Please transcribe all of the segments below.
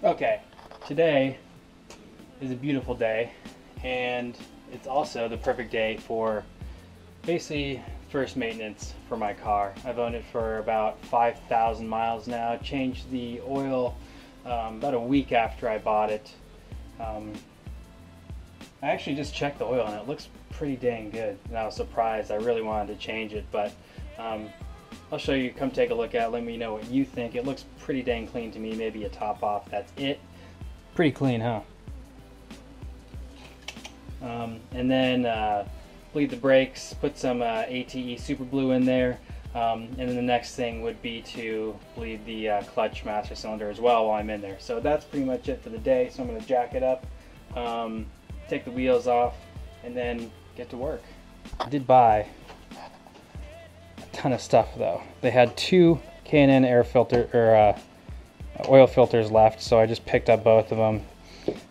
Okay, today is a beautiful day, and it's also the perfect day for basically first maintenance for my car. I've owned it for about 5,000 miles now. Changed the oil about a week after I bought it. I actually just checked the oil and it looks pretty dang good, and I was surprised. I really wanted to change it, but I'll show you. Come take a look at it. Let me know what you think. It looks pretty dang clean to me. Maybe a top off, that's it. Pretty clean, huh? And then bleed the brakes, put some ATE Super Blue in there, and then the next thing would be to bleed the clutch master cylinder as well while I'm in there. So that's pretty much it for the day. So I'm going to jack it up, take the wheels off, and then get to work. I did buy a ton of stuff though. They had two K&N air filter or oil filters left, so I just picked up both of them.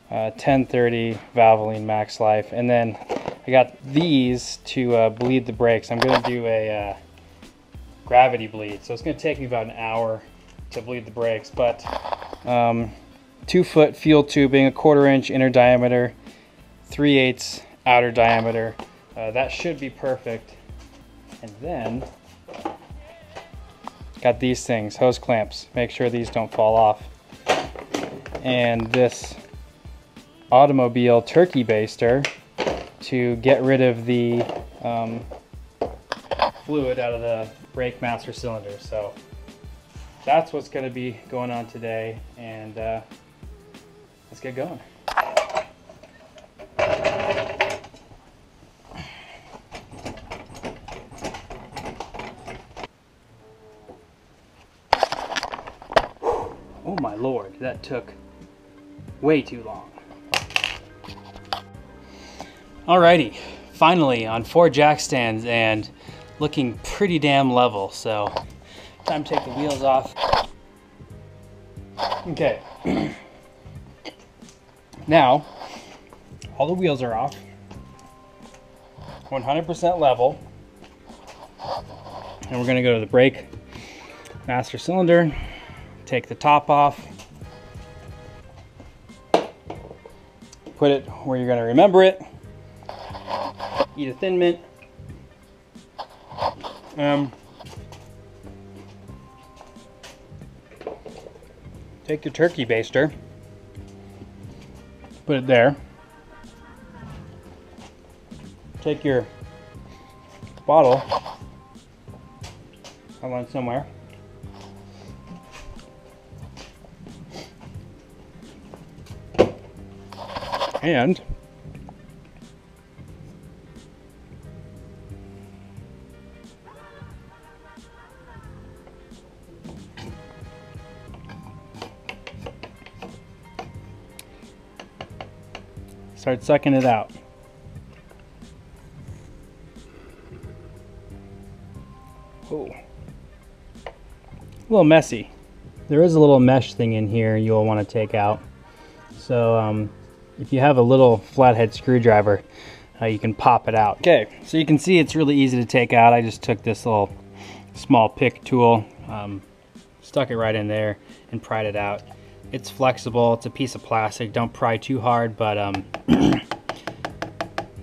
1030 Valvoline Max Life, and then I got these to bleed the brakes. I'm going to do a gravity bleed, so it's going to take me about an hour to bleed the brakes, but 2-foot fuel tubing, 1/4 inch inner diameter, 3/8 outer diameter. That should be perfect. And then got these things, hose clamps. Make sure these don't fall off. And this automobile turkey baster to get rid of the fluid out of the brake master cylinder. So that's what's going to be going on today, and let's get going. Oh my lord, that took way too long. Alrighty, finally on 4 jack stands and looking pretty damn level, so time to take the wheels off. Okay, now all the wheels are off, 100% level, and we're gonna go to the brake master cylinder, take the top off, put it where you're gonna remember it. Eat a Thin Mint. Take your turkey baster, put it there. Take your bottle, I want it somewhere. And start sucking it out. Oh, a little messy. There is a little mesh thing in here you'll want to take out. So if you have a little flathead screwdriver, you can pop it out. Okay, so you can see it's really easy to take out. I just took this little small pick tool, stuck it right in there and pried it out. It's flexible, it's a piece of plastic. Don't pry too hard, but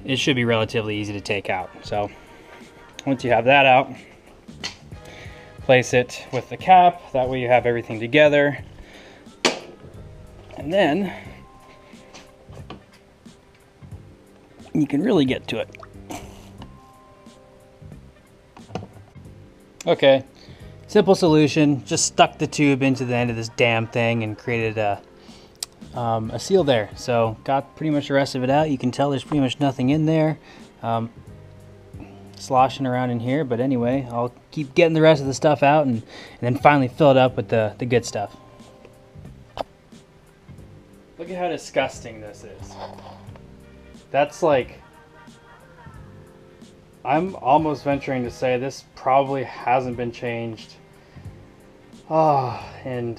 it should be relatively easy to take out. So once you have that out, place it with the cap. That way you have everything together. And then you can really get to it. Okay, simple solution. Just stuck the tube into the end of this damn thing and created a seal there. So got pretty much the rest of it out. You can tell there's pretty much nothing in there. Sloshing around in here, but anyway, I'll keep getting the rest of the stuff out and then finally fill it up with the good stuff. Look at how disgusting this is. That's like, I'm almost venturing to say this probably hasn't been changed in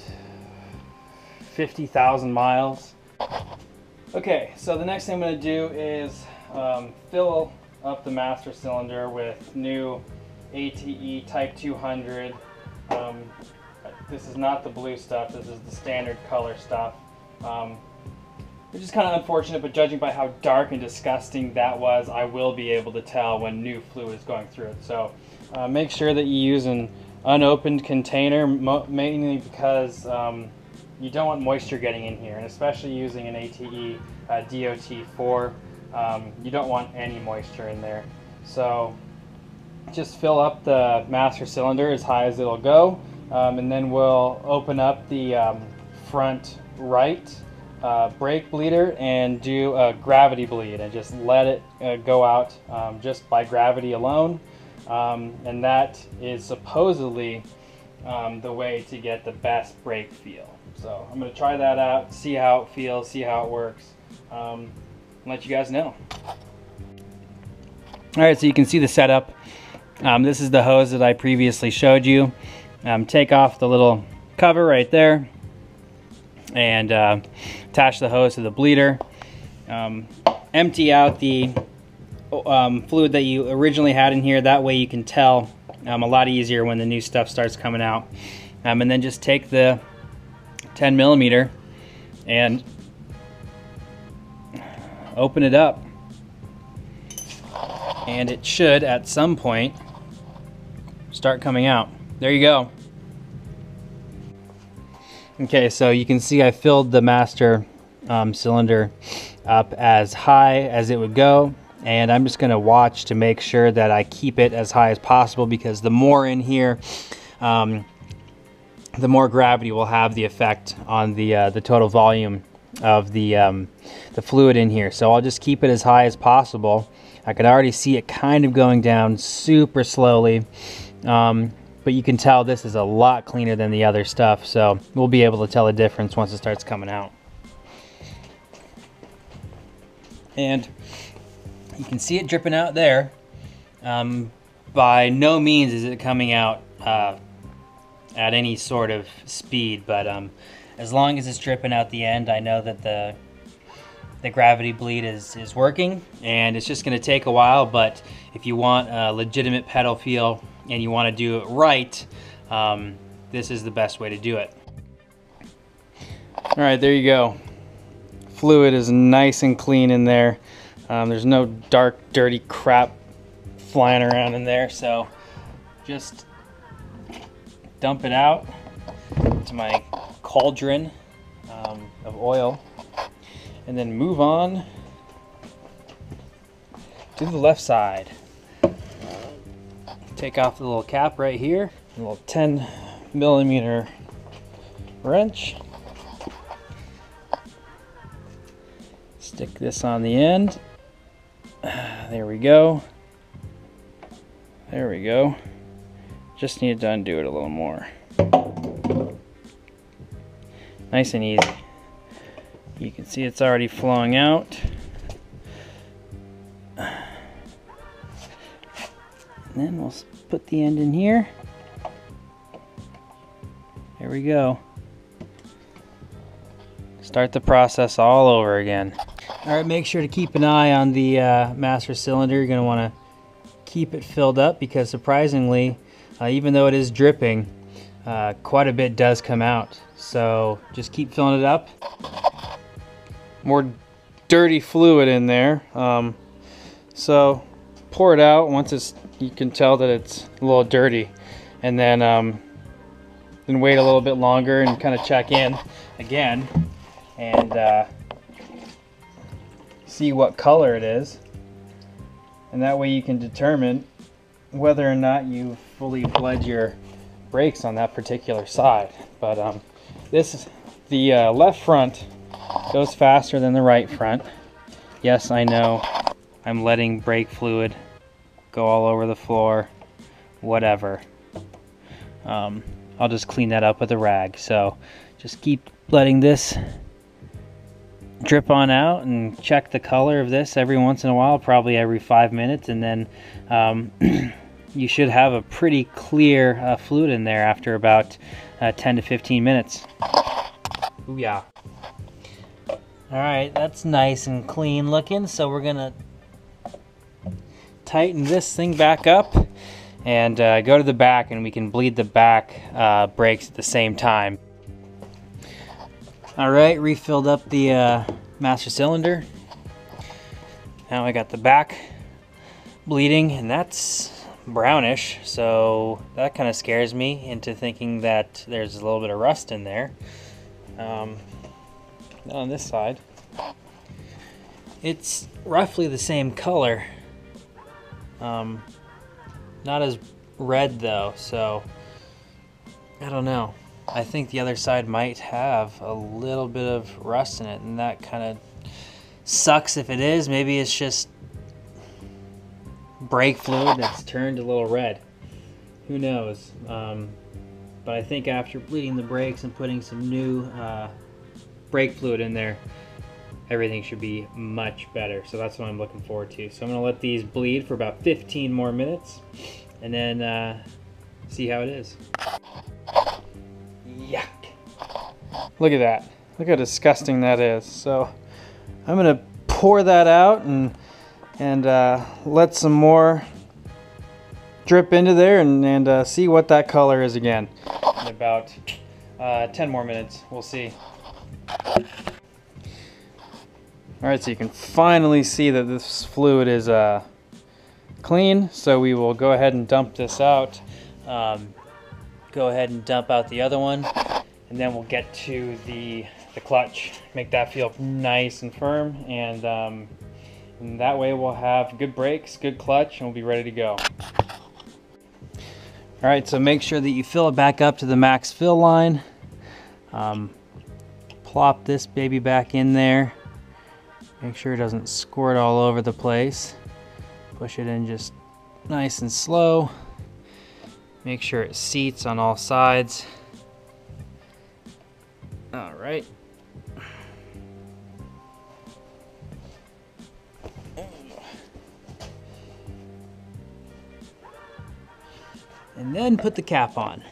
50,000 miles. Okay, so the next thing I'm going to do is fill up the master cylinder with new ATE Type 200. This is not the blue stuff, this is the standard color stuff. which is kind of unfortunate, but judging by how dark and disgusting that was, I will be able to tell when new fluid is going through it. So make sure that you use an unopened container, mainly because you don't want moisture getting in here, and especially using an ATE DOT4, you don't want any moisture in there. So just fill up the master cylinder as high as it'll go, and then we'll open up the front right brake bleeder and do a gravity bleed and just let it go out just by gravity alone, and that is supposedly the way to get the best brake feel. So I'm going to try that out, see how it feels, see how it works, and let you guys know. Alright, so you can see the setup. This is the hose that I previously showed you. Take off the little cover right there and attach the hose to the bleeder. Empty out the fluid that you originally had in here. That way you can tell a lot easier when the new stuff starts coming out. And then just take the 10 millimeter and open it up, and it should at some point start coming out. There you go. Okay, so you can see I filled the master cylinder up as high as it would go, and I'm just going to watch to make sure that I keep it as high as possible, because the more in here, the more gravity will have the effect on the total volume of the fluid in here. So I'll just keep it as high as possible. I can already see it kind of going down super slowly, but you can tell this is a lot cleaner than the other stuff, so we'll be able to tell the difference once it starts coming out. And you can see it dripping out there. By no means is it coming out at any sort of speed, but as long as it's dripping out the end, I know that the gravity bleed is working, and it's just going to take a while. But if you want a legitimate pedal feel and you want to do it right, this is the best way to do it. All right, there you go. Fluid is nice and clean in there. There's no dark, dirty crap flying around in there, so just dump it out to my cauldron of oil, and then move on to the left side. Take off the little cap right here, a little 10 millimeter wrench. Stick this on the end. There we go. There we go. Just need to undo it a little more. Nice and easy. You can see it's already flowing out. And then we'll put the end in here. There we go. Start the process all over again. All right, make sure to keep an eye on the master cylinder. You're going to want to keep it filled up, because surprisingly, even though it is dripping, quite a bit does come out. So just keep filling it up. More dirty fluid in there. So pour it out once you can tell that it's a little dirty, and then wait a little bit longer and kind of check in again and see what color it is, and that way you can determine whether or not you've fully bled your brakes on that particular side. But the left front goes faster than the right front. Yes, I know I'm letting brake fluid go all over the floor, whatever. I'll just clean that up with a rag. So just keep letting this drip on out, and check the color of this every once in a while, probably every 5 minutes, and then you should have a pretty clear fluid in there after about 10 to 15 minutes. Ooh, yeah. Alright, that's nice and clean looking, so we're gonna tighten this thing back up and go to the back, and we can bleed the back brakes at the same time. All right, refilled up the master cylinder. Now I got the back bleeding, and that's brownish, so that kind of scares me into thinking that there's a little bit of rust in there. On this side, it's roughly the same color. Not as red though, so I don't know. I think the other side might have a little bit of rust in it, and that kind of sucks if it is. Maybe it's just brake fluid that's turned a little red. Who knows? But I think after bleeding the brakes and putting some new brake fluid in there, everything should be much better. So that's what I'm looking forward to. So I'm going to let these bleed for about 15 more minutes and then see how it is. Yuck. Look at that. Look how disgusting that is. So I'm going to pour that out and let some more drip into there and see what that color is again. In about 10 more minutes, we'll see. Alright, so you can finally see that this fluid is clean, so we will go ahead and dump this out. Go ahead and dump out the other one, and then we'll get to the clutch. Make that feel nice and firm, and that way we'll have good brakes, good clutch, and we'll be ready to go. Alright, so make sure that you fill it back up to the max fill line. Plop this baby back in there. Make sure it doesn't squirt all over the place. Push it in just nice and slow. Make sure it seats on all sides. All right. And then put the cap on.